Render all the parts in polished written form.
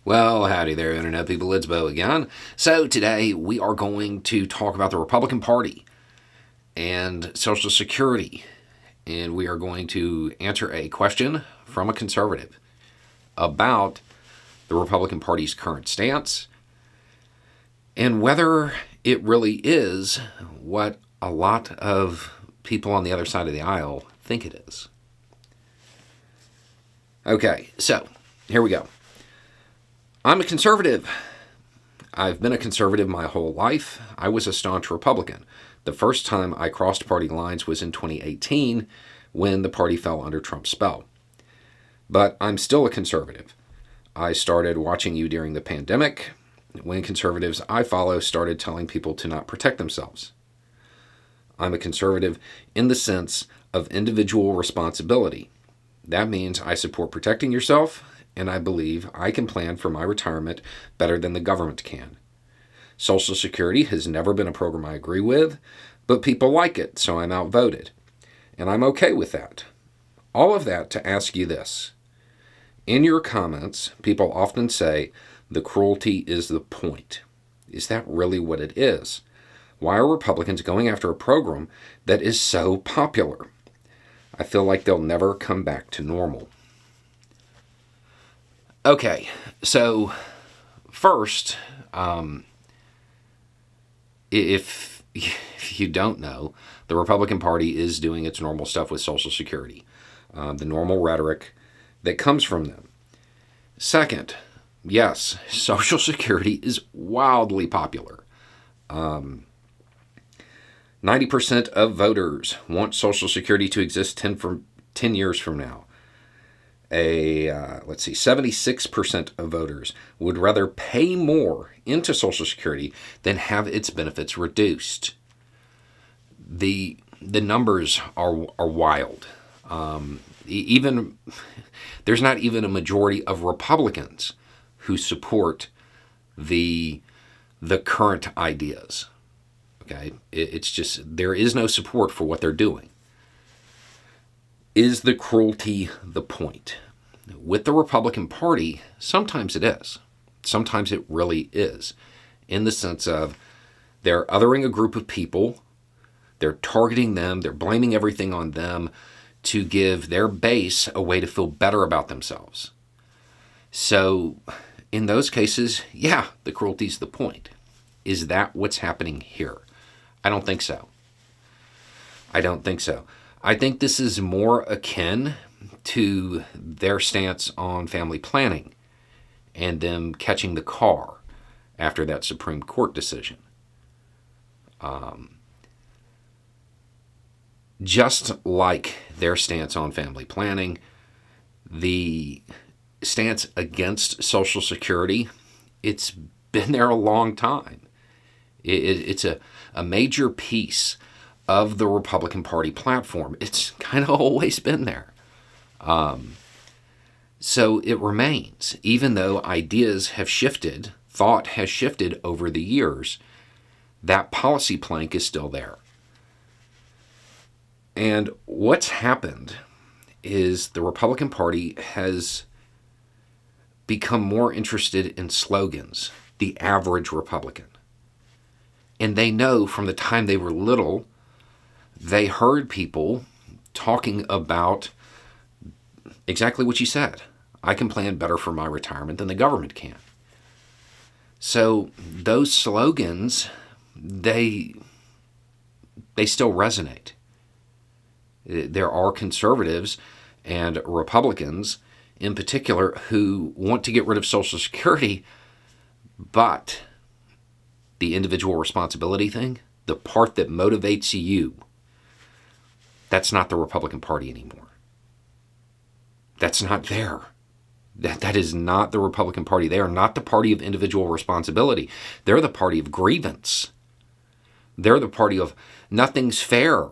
Well, howdy there, Internet people. It's Bo again. So, today we are going to talk about the Republican Party and Social Security. And we are going to answer a question from a conservative about the Republican Party's current stance and whether it really is what a lot of people on the other side of the aisle think it is. Okay, so here we go. I'm a conservative. I've been a conservative my whole life. I was a staunch Republican. The first time I crossed party lines was in 2018 when the party fell under Trump's spell. But I'm still a conservative. I started watching you during the pandemic when conservatives I follow started telling people to not protect themselves. I'm a conservative in the sense of individual responsibility. That means I support protecting yourself, and I believe I can plan for my retirement better than the government can. Social Security has never been a program I agree with, but people like it, so I'm outvoted. And I'm okay with that. All of that to ask you this. In your comments, people often say, the cruelty is the point. Is that really what it is? Why are Republicans going after a program that is so popular? I feel like they'll never come back to normal. Okay, so first, if you don't know, the Republican Party is doing its normal stuff with Social Security, the normal rhetoric that comes from them. Second, yes, Social Security is wildly popular. 90% of voters want Social Security to exist 10 years from now. 76% of voters would rather pay more into Social Security than have its benefits reduced. The numbers are wild. Even there's not even a majority of Republicans who support the current ideas. Okay, it's just there is no support for what they're doing. Is the cruelty the point? With the Republican Party, sometimes it is. Sometimes it really is. In the sense of they're othering a group of people, they're targeting them, they're blaming everything on them to give their base a way to feel better about themselves. So, in those cases, yeah, the cruelty's the point. Is that what's happening here? I don't think so. I think this is more akin to their stance on family planning and them catching the car after that Supreme Court decision. Just like their stance on family planning, the stance against Social Security, it's been there a long time. It's a major piece of the Republican Party platform. It's kind of always been there. So it remains, even though ideas have shifted, thought has shifted over the years, that policy plank is still there. And what's happened is the Republican Party has become more interested in slogans, the average Republican. And they know from the time they were little, they heard people talking about exactly what you said. I can plan better for my retirement than the government can. So those slogans, they still resonate. There are conservatives and Republicans in particular who want to get rid of Social Security, but the individual responsibility thing, the part that motivates you, that's not the Republican Party anymore. That's not there. That is not the Republican Party. They are not the party of individual responsibility. They're the party of grievance. They're the party of nothing's fair.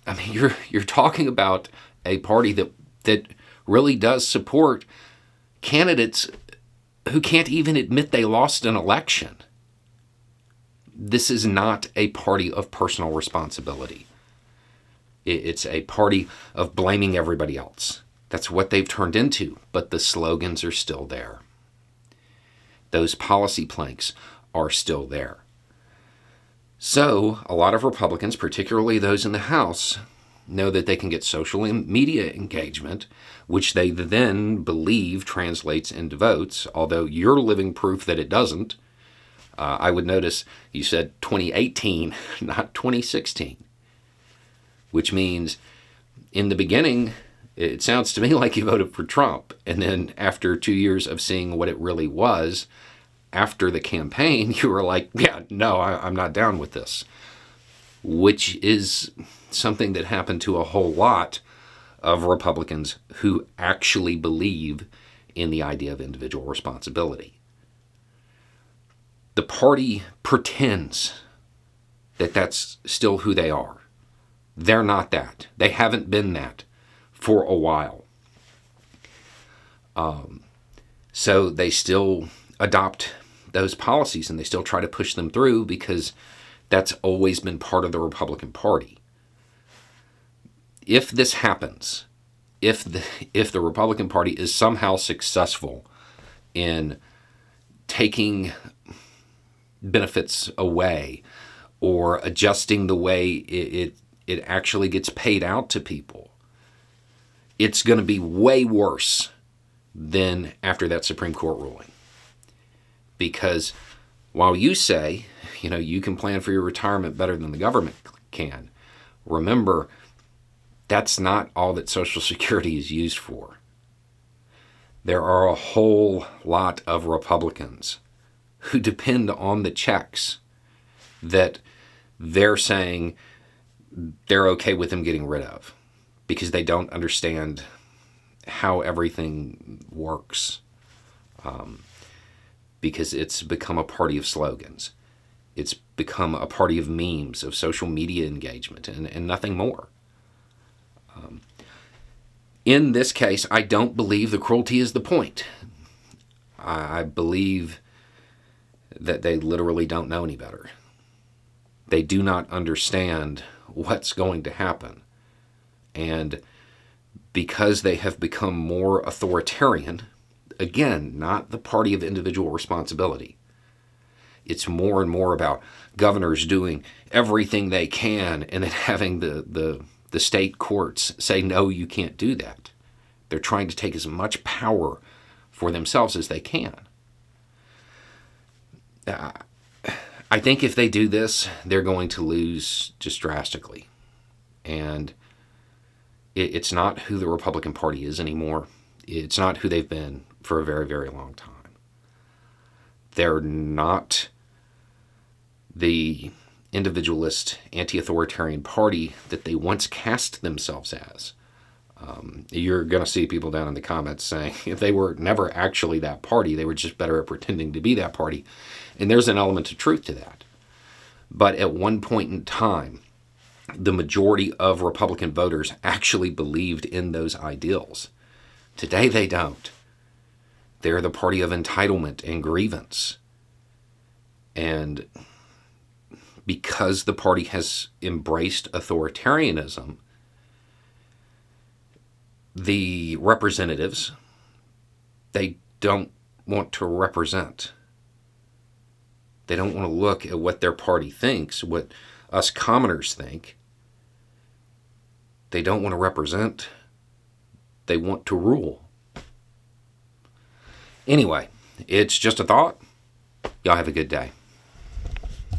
I mean, you're talking about a party that really does support candidates who can't even admit they lost an election. This is not a party of personal responsibility. It's a party of blaming everybody else. That's what they've turned into, but the slogans are still there. Those policy planks are still there. So a lot of Republicans, particularly those in the House, know that they can get social media engagement, which they then believe translates into votes, although you're living proof that it doesn't. I would notice you said 2018, not 2016, which means in the beginning, it sounds to me like you voted for Trump. And then after 2 years of seeing what it really was, after the campaign, you were like, yeah, no, I'm not down with this, which is something that happened to a whole lot of Republicans who actually believe in the idea of individual responsibility. The party pretends that that's still who they are. They're not that. They haven't been that for a while. So they still adopt those policies and they still try to push them through because that's always been part of the Republican Party. If this happens, if the Republican Party is somehow successful in taking benefits away or adjusting the way it actually gets paid out to people, it's going to be way worse than after that Supreme Court ruling. Because while you say, you can plan for your retirement better than the government can, remember, that's not all that Social Security is used for. There are a whole lot of Republicans who depend on the checks that they're saying they're okay with them getting rid of because they don't understand how everything works. Because it's become a party of slogans. It's become a party of memes, of social media engagement, and nothing more. In this case, I don't believe the cruelty is the point. I believe that they literally don't know any better. They do not understand what's going to happen. And because they have become more authoritarian, again, not the party of individual responsibility. It's more and more about governors doing everything they can and then having the state courts say, no, you can't do that. They're trying to take as much power for themselves as they can. I think if they do this, they're going to lose just drastically. And it's not who the Republican Party is anymore. It's not who they've been for a very, very long time. They're not the individualist, anti-authoritarian party that they once cast themselves as. You're going to see people down in the comments saying if they were never actually that party, they were just better at pretending to be that party. And there's an element of truth to that. But at one point in time, the majority of Republican voters actually believed in those ideals. Today they don't. They're the party of entitlement and grievance. And because the party has embraced authoritarianism, the representatives, they don't want to represent. They don't want to look at what their party thinks, what us commoners think. They don't want to represent. They want to rule. Anyway, it's just a thought. Y'all have a good day.